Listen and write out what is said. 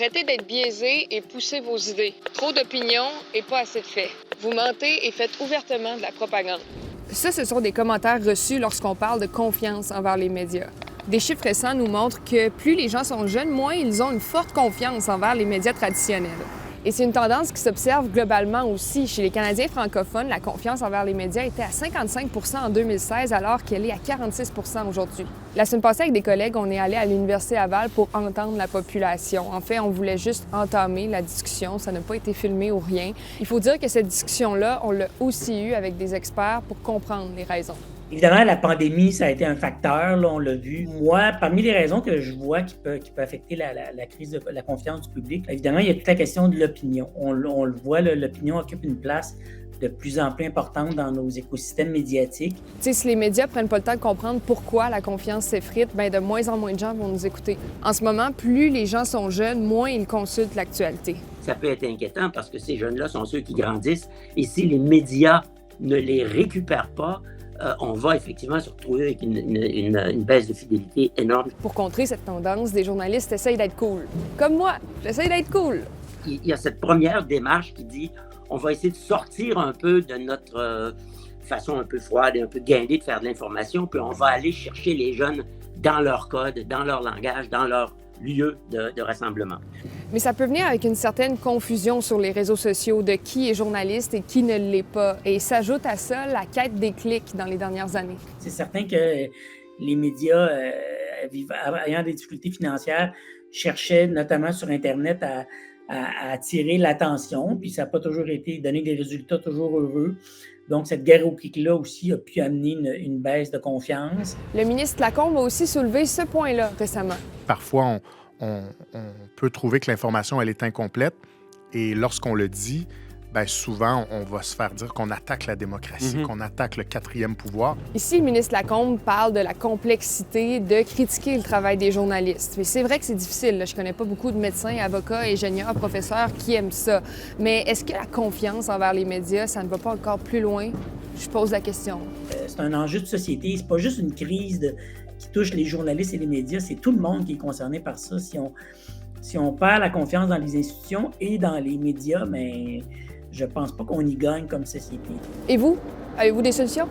Arrêtez d'être biaisés et poussez vos idées. Trop d'opinions et pas assez de faits. Vous mentez et faites ouvertement de la propagande. Ça, ce sont des commentaires reçus lorsqu'on parle de confiance envers les médias. Des chiffres récents nous montrent que plus les gens sont jeunes, moins ils ont une forte confiance envers les médias traditionnels. Et c'est une tendance qui s'observe globalement aussi. Chez les Canadiens francophones, la confiance envers les médias était à 55 % en 2016, alors qu'elle est à 46 % aujourd'hui. La semaine passée, avec des collègues, on est allé à l'Université Laval pour entendre la population. En fait, on voulait juste entamer la discussion. Ça n'a pas été filmé ou rien. Il faut dire que cette discussion-là, on l'a aussi eue avec des experts pour comprendre les raisons. Évidemment, la pandémie, ça a été un facteur, là, on l'a vu. Moi, parmi les raisons que je vois qui peut affecter la crise de la confiance du public, évidemment, il y a toute la question de l'opinion. On le voit, là, l'opinion occupe une place de plus en plus importante dans nos écosystèmes médiatiques. Tu sais, si les médias prennent pas le temps de comprendre pourquoi la confiance s'effrite, bien, de moins en moins de gens vont nous écouter. En ce moment, plus les gens sont jeunes, moins ils consultent l'actualité. Ça peut être inquiétant parce que ces jeunes-là sont ceux qui grandissent et si les médias ne les récupèrent pas, on va effectivement se retrouver avec une baisse de fidélité énorme. Pour contrer cette tendance, des journalistes essayent d'être cool. Comme moi, j'essaye d'être cool. Il y a cette première démarche qui dit on va essayer de sortir un peu de notre façon un peu froide et un peu guindée de faire de l'information, puis on va aller chercher les jeunes dans leur code, dans leur langage, dans leur lieu de rassemblement. Mais ça peut venir avec une certaine confusion sur les réseaux sociaux de qui est journaliste et qui ne l'est pas. Et s'ajoute à ça la quête des clics dans les dernières années. C'est certain que les médias, ayant des difficultés financières, cherchaient notamment sur Internet à attirer l'attention, puis ça n'a pas toujours été donné des résultats toujours heureux. Donc, cette guerre au clic-là aussi a pu amener une baisse de confiance. Le ministre Lacombe a aussi soulevé ce point-là récemment. Parfois, on peut trouver que l'information, elle est incomplète. Et lorsqu'on le dit, bien souvent, on va se faire dire qu'on attaque la démocratie, qu'on attaque le quatrième pouvoir. Ici, le ministre Lacombe parle de la complexité de critiquer le travail des journalistes. Mais c'est vrai que c'est difficile. Là. Je connais pas beaucoup de médecins, avocats, ingénieurs, professeurs qui aiment ça. Mais est-ce que la confiance envers les médias, ça ne va pas encore plus loin? Je pose la question. C'est un enjeu de société. C'est pas juste une crise qui touche les journalistes et les médias. C'est tout le monde qui est concerné par ça. Si on perd la confiance dans les institutions et dans les médias, mais je pense pas qu'on y gagne comme société. Et vous? Avez-vous des solutions?